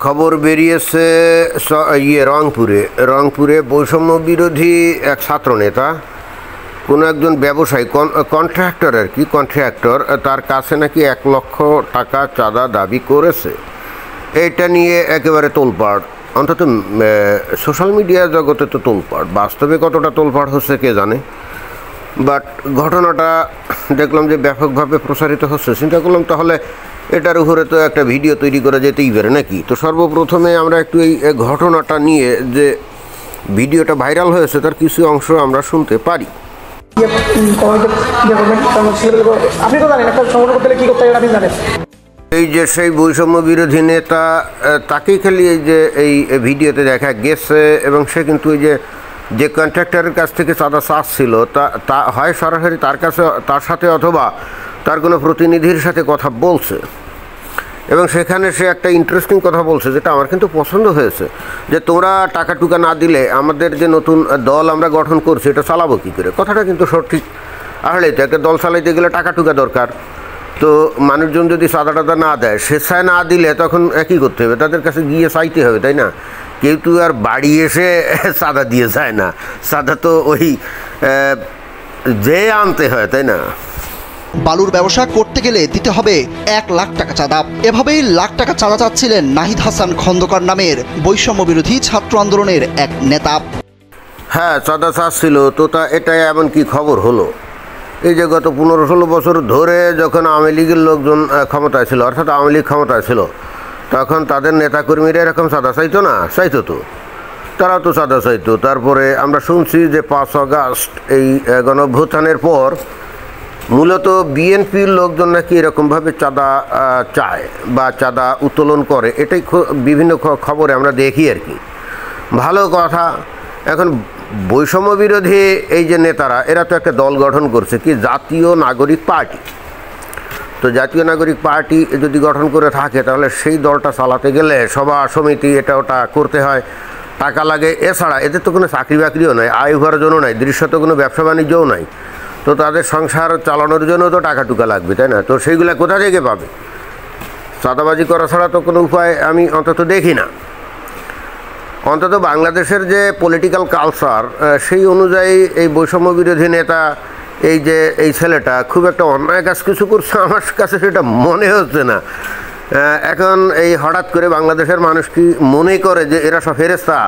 খবর বেরিয়েছে রংপুরে বৈষম্য বিরোধী এক ছাত্রনেতা কোনো একজন ব্যবসায়ী কন্ট্রাক্টর তার কাছে নাকি 1 লক্ষ টাকা চাঁদা দাবি করেছে। এটা নিয়ে একেবারে তোলপাড়, অন্তত সোশ্যাল মিডিয়া জগতে তো তোলপাড়, বাস্তবে কতটা তোলপাড় হচ্ছে কে জানে। বাট ঘটনাটা দেখলাম যে ব্যাপকভাবে প্রসারিত হচ্ছে। চিন্তা করলাম তাহলে এটার উপরে তো একটা ভিডিও তৈরি করা যেতেই পারে নাকি। তো সর্বপ্রথমে আমরা একটু এই ঘটনাটা নিয়ে যে ভিডিওটা ভাইরাল হয়েছে তার কিছু অংশ আমরা শুনতে পারি। এই যে সেই বৈষম্য বিরোধী নেতা, তাকেই খালি এই যে এই ভিডিওতে দেখা গেছে, এবং সে কিন্তু এই যে কন্ট্রাক্টরের কাছ থেকে চাঁদা চাচ্ছিল তা হয় সরাসরি তার সাথে অথবা তার কোনো প্রতিনিধির সাথে কথা বলছে, এবং সেখানে সে একটা ইন্টারেস্টিং কথা বলছে যেটা আমার কিন্তু পছন্দ হয়েছে, যে তোমরা টাকা টুকা না দিলে আমাদের যে নতুন দল আমরা গঠন করছি এটা চালাবো কী করে। কথাটা কিন্তু সঠিক। আসলে তো একটা দল চালাইতে গেলে টাকা টুকা দরকার। তো মানুষজন যদি চাঁদা টাদা না দেয়, স্বেচ্ছায় না দিলে তখন কী করতে হবে, তাদের কাছে গিয়ে চাইতে হবে, তাই না? কেউ তো আর বাড়ি এসে চাঁদা দিয়ে যায় না, চাঁদা তো ওই যে আনতে হয়, তাই না? বালুর ব্যবসা করতে গেলে দিতে হবে 1 লাখ টাকা চাঁদা। এভাবেই লাখ টাকা চাঁদা চাচ্ছিলেন নাহিদ হাসান খন্দকার নামের বৈষম্য বিরোধী ছাত্র আন্দোলনের এক নেতা। হ্যাঁ, চাঁদা চাচ্ছিল তো, তা এটাই এমন কি খবর হলো? এই যে গত 15-16 বছর ধরে যখন আওয়ামী লীগের লোকজন ক্ষমতায় ছিল, অর্থাৎ আওয়ামী লীগ ক্ষমতায় ছিল, তখন তাদের নেতাকর্মীরা এরকম চাঁদা চাইতো না? চাইতো তো, তারাও তো চাঁদা চাইতো। তারপরে আমরা শুনছি যে 5 আগস্ট এই গণঅভ্যুত্থানের পর মূলত বিএনপির লোকজন নাকি এরকমভাবে চাঁদা চায় বা চাঁদা উত্তোলন করে, এটাই বিভিন্ন খবরে আমরা দেখি আর কি। ভালো কথা। এখন বৈষম্য বিরোধী এই যে নেতারা, এরা তো একটা দল গঠন করছে, কি জাতীয় নাগরিক পার্টি। তো জাতীয় নাগরিক পার্টি যদি গঠন করে থাকে তাহলে সেই দলটা চালাতে গেলে সভা সমিতি এটা ওটা করতে হয়, টাকা লাগে। এছাড়া এদের তো কোনো চাকরি বাকরিও নাই, আয় উপার্জনও নাই, দৃশ্যত কোনো ব্যবসা বাণিজ্যও নাই। তো তাদের সংসার চালানোর জন্য তো টাকা টুকা লাগবে, তাই না? তো সেইগুলো কোথা থেকে পাবে? চাঁদাবাজি করা ছাড়া তো কোনো উপায় আমি অন্তত দেখি না। অন্তত বাংলাদেশের যে পলিটিক্যাল কালচার, সেই অনুযায়ী এই বৈষম্য বিরোধী নেতা এই ছেলেটা খুব একটা অন্যায় কাজ কিছু করছে আমার কাছে সেটা মনে হচ্ছে না। এখন এই হঠাৎ করে বাংলাদেশের মানুষ কি মনে করে যে এরা সব ফেরেশতা,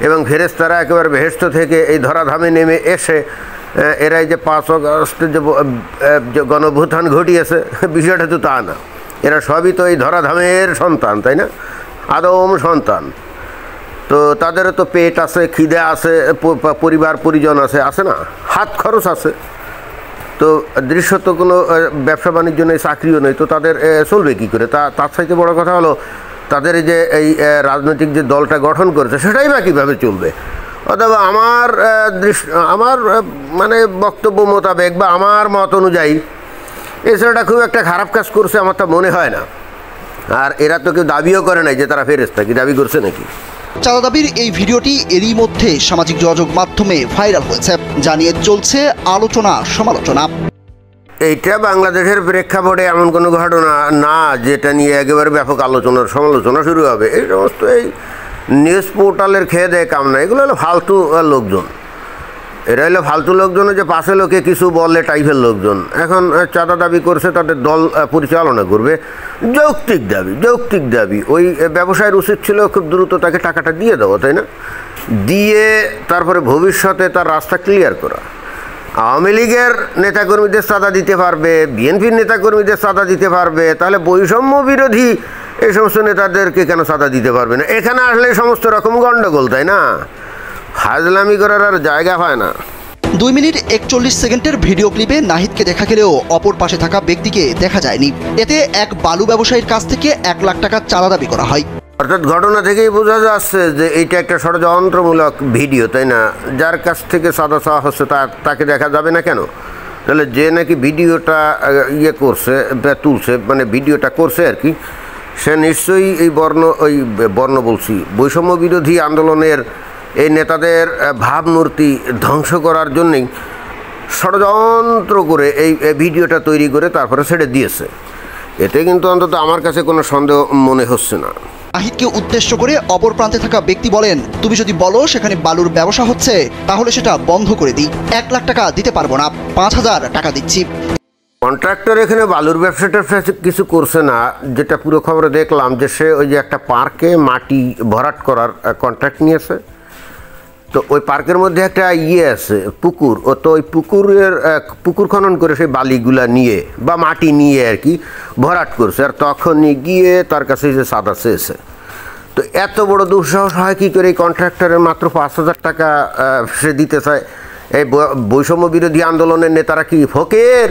এবং ফেরেশতারা একেবারে বেহেশত থেকে এই ধরাধামে নেমে এসে এরাই যে 5 আগস্টের যে গণঅভ্যুত্থান ঘটিয়েছে, বিষয়টা তো তা না। এরা সবই তো এই ধরাধামের সন্তান, তাই না? আদম সন্তান। তো তাদেরও তো পেট আছে, খিদে আছে, পরিবার পরিজন আছে না? হাত খরচ আছে। তো দৃশ্যত কোনো ব্যবসা বাণিজ্য নেই, চাকরিও নেই, তো তাদের চলবে কী করে? তার চাইতে বড় কথা হলো তাদের এই রাজনৈতিক যে দলটা গঠন করেছে সেটাই বা কীভাবে চলবে। অথবা আমার মানে বক্তব্য মোতাবেক বা আমার মত অনুযায়ী এই ছেলেটা খুব একটা খারাপ কাজ করছে আমার তা মনে হয় না। আর এরা তো কেউ দাবিও করে নাই যে তারা ফেরেশতা, কি দাবি করছে নাকি? চাঁদা দাবির এই ভিডিওটি এরই মধ্যে সামাজিক যোগাযোগ মাধ্যমে ভাইরাল হয়েছে, জানিয়ে চলছে আলোচনা সমালোচনা। এইটা বাংলাদেশের প্রেক্ষাপটে এমন কোনো ঘটনা না যেটা নিয়ে একেবারে ব্যাপক আলোচনার সমালোচনা শুরু হবে। এই সমস্ত এই নিউজ পোর্টালের খেয়ে দেয় কাম না, এগুলো হলো ফালতু লোকজন। এরা হলো ফালতু লোকজন, যে পাশে লোকে কিছু বলে টাইপের লোকজন। এখন চাঁদা দাবি করছে, তাদের দল পরিচালনা করবে, যৌক্তিক দাবি। ওই ব্যবসায়ের উচিত ছিল খুব দ্রুত তাকে টাকাটা দিয়ে দেবো, তাই না? দিয়ে তারপরে ভবিষ্যতে তার রাস্তা ক্লিয়ার করা। আওয়ামী লীগের নেতাকর্মীদের চাঁদা দিতে পারবে, বিএনপির নেতাকর্মীদের চাঁদা দিতে পারবে, তাহলে বৈষম্য বিরোধী এই সমস্ত নেতাদেরকে কেন চাঁদা দিতে পারবে না? এখানে আসলে সমস্ত রকম গণ্ডগোল, তাই না? ফাজলামি করার আর জায়গা হয় না। 2 মিনিট 41 সেকেন্ডের ভিডিও ক্লিপে নাহিদকে দেখা গেলেও অপর পাশে থাকা ব্যক্তিকে দেখা যায়নি। এতে এক বালু ব্যবসায়ীর কাছ থেকে 1 লাখ টাকা চাঁদা দাবি করা হয়। অর্থাৎ ঘটনা থেকেই বোঝা যাচ্ছে যে এইটা একটা ষড়যন্ত্রমূলক ভিডিও, তাই না? যার কাছ থেকে চাঁদা চাওয়া হচ্ছে তাকে দেখা যাবে না কেন? তাহলে যে নাকি ভিডিওটা তুলছে, মানে ভিডিওটা করছে আর কি, সে নিশ্চয়ই এই বৈষম্য বিরোধী আন্দোলনের এই নেতাদের ভাবমূর্তি ধ্বংস করার জন্যই ষড়যন্ত্র করে এই ভিডিওটা তৈরি করে তারপরে ছেড়ে দিয়েছে। এতে কিন্তু অন্তত আমার কাছে কোনো সন্দেহ মনে হচ্ছে না। নাহিদকে উদ্দেশ্য করে অপর প্রান্তে থাকা ব্যক্তি বলেন, তুমি যদি বলো সেখানে বালুর ব্যবসা হচ্ছে তাহলে সেটা বন্ধ করে দিই, 1 লাখ টাকা দিতে পারবো না, 5,000 টাকা দিচ্ছি। কন্ট্রাক্টর এখানে বালুর ব্যবসাটা কিছু করছে না, যেটা পুরো খবরে দেখলাম যে সে ওই যে একটা পার্কে মাটি ভরাট করার কন্ট্রাক্ট নিয়েছে। তো ওই পার্কের মধ্যে একটা আছে পুকুর, ও তো ওই পুকুর খনন করে সেই বালিগুলা নিয়ে বা মাটি নিয়ে আর কি ভরাট করছে, আর তখনই গিয়ে তার কাছে যে চাঁদা চেয়েছে। তো এত বড় দুঃসাহস হয় কী করে এই কন্ট্রাক্টরের মাত্র 5,000 টাকা সে দিতে চায়? এই বৈষম্য বিরোধী আন্দোলনের নেতারা কি ফকির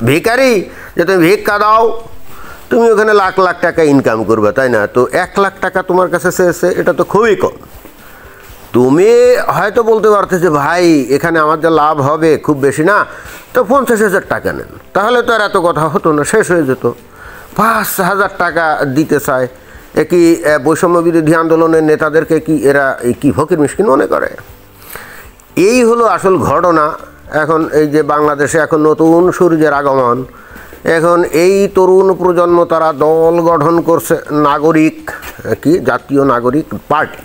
ভিখারি যে তুমি ভিক্ষা দাও, তুমি ওখানে লাখ লাখ টাকা ইনকাম করবে, তাই না? তো 1 লাখ টাকা তোমার কাছে চেয়েছে, এটা তো খুবই কম। তুমি হয়তো বলতে পারতে যে ভাই এখানে আমার যা লাভ হবে খুব বেশি না, তো 50,000 টাকা নেন, তাহলে তো আর এত কথা হতো না, শেষ হয়ে যেত। 5,000 টাকা দিতে চায়। এ কি বৈষম্য বিরোধী আন্দোলনের নেতাদেরকে কি এরা কি ফকির মিসকিন মনে করে? এই হলো আসল ঘটনা। এখন এই যে বাংলাদেশে এখন নতুন সূর্যের আগমন, এখন এই তরুণ প্রজন্ম তারা দল গঠন করছে নাগরিক জাতীয় নাগরিক পার্টি।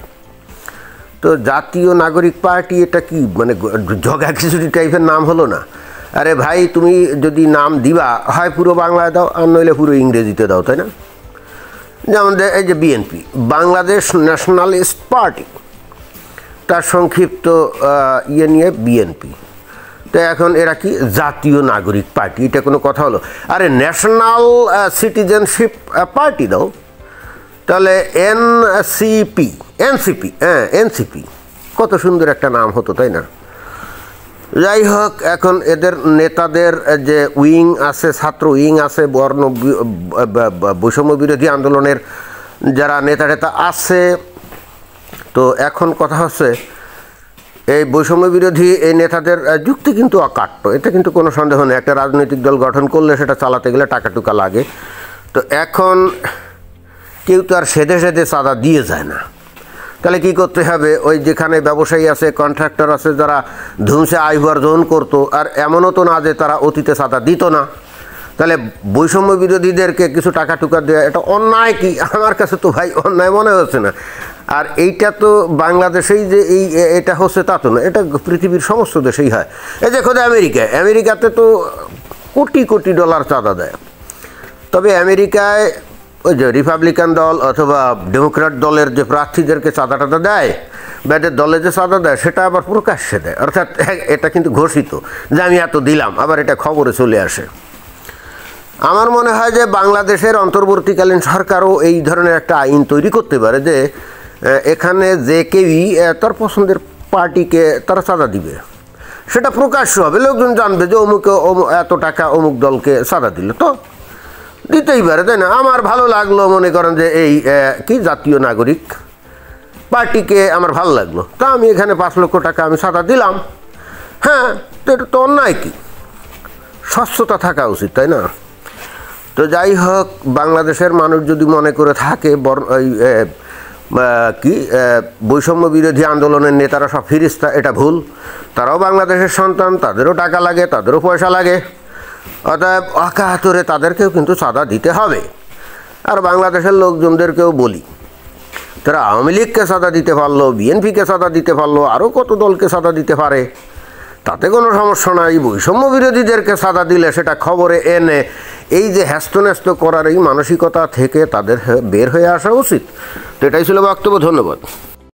তো জাতীয় নাগরিক পার্টি এটা কি মানে জগা খিচুড়ি টাইপের নাম হলো না? আরে ভাই তুমি যদি নাম দিবা হয় পুরো বাংলায় দাও, আর নইলে পুরো ইংরেজিতে দাও, তাই না? যেমন এই যে বিএনপি, বাংলাদেশ ন্যাশনালিস্ট পার্টি, তার সংক্ষিপ্ত নিয়ে বিএনপি। তো এখন এরা কি জাতীয় নাগরিক পার্টি, এটা কোনো কথা হলো? আরে ন্যাশনাল সিটিজেনশিপ পার্টি দাও, তাহলে এনসিপি, হ্যাঁ এনসিপি, কত সুন্দর একটা নাম হতো, তাই না? যাই হোক, এখন এদের নেতাদের যে উইং আছে, ছাত্র উইং আছে, বৈষম্য বিরোধী আন্দোলনের যারা নেতা আছে, তো এখন কথা হচ্ছে এই বৈষম্য বিরোধী এই নেতাদের যুক্তি কিন্তু অকাট্য, এটা কিন্তু কোনো সন্দেহ নেই। একটা রাজনৈতিক দল গঠন করলে সেটা চালাতে গেলে টাকা টুকা লাগে। তো এখন কেউ তো আর সেধে সেধে চাঁদা দিয়ে যায় না, তাহলে কী করতে হবে? ওই যেখানে ব্যবসায়ী আছে, কন্ট্রাক্টর আছে, যারা ধুমসে আয় উপার্জন করতো, আর এমনও তো না যে তারা অতীতে চাঁদা দিত না, তাহলে বৈষম্য বিরোধীদেরকে কিছু টাকা টুকা দেওয়া এটা অন্যায় কি? আমার কাছে তো ভাই অন্যায় মনে হচ্ছে না। আর এইটা তো বাংলাদেশেই যে এটা হচ্ছে তা তো না, এটা পৃথিবীর সমস্ত দেশেই হয়। এই যে খোদা আমেরিকাতে তো কোটি কোটি ডলার চাঁদা দেয়। তবে আমেরিকায় ওই যে রিপাবলিকান দল অথবা ডেমোক্র্যাট দলের যে প্রার্থীদেরকে চাঁদা টাদা দেয় বা এদের দলে যে চাঁদা দেয় সেটা আবার প্রকাশ্যে দেয়, অর্থাৎ এটা কিন্তু ঘোষিত যে আমি এত দিলাম, আবার এটা খবরে চলে আসে। আমার মনে হয় যে বাংলাদেশের অন্তর্বর্তীকালীন সরকারও এই ধরনের একটা আইন তৈরি করতে পারে যে এখানে যে কেউই তার পছন্দের পার্টিকে তারা চাঁদা দিবে, সেটা প্রকাশ্য হবে, লোকজন জানবে যে অমুকে এত টাকা অমুক দলকে চাঁদা দিল, তো দিতেই পারে, তাই না? আমার ভালো লাগলো, মনে করেন যে এই জাতীয় নাগরিক পার্টিকে আমার ভালো লাগলো, তা আমি এখানে 5 লক্ষ টাকা আমি চাঁদা দিলাম। হ্যাঁ, তো এটা তো অন্যায় কি? স্বচ্ছতা থাকা উচিত, তাই না? তো যাই হোক, বাংলাদেশের মানুষ যদি মনে করে থাকে বৈষম্য বিরোধী আন্দোলনের নেতারা সব ফিরিস্তা, এটা ভুল। তারাও বাংলাদেশের সন্তান, তাদেরও টাকা লাগে, তাদেরও পয়সা লাগে, অতএব অকাতরে তাদেরকেও কিন্তু চাঁদা দিতে হবে। আর বাংলাদেশের লোকজনদেরকেও বলি, তারা আওয়ামী লীগকে চাঁদা দিতে পারলো, বিএনপিকে চাঁদা দিতে পারলো, আরও কত দলকে চাঁদা দিতে পারে, তাতে কোনো সমস্যা নাই। বৈষম্য বিরোধীদেরকে চাঁদা দিলে সেটা খবরে এনে এই যে হ্যাস্তন্যস্ত করার এই মানসিকতা থেকে তাদের বের হয়ে আসা উচিত। তো এটাই ছিল বক্তব্য। ধন্যবাদ।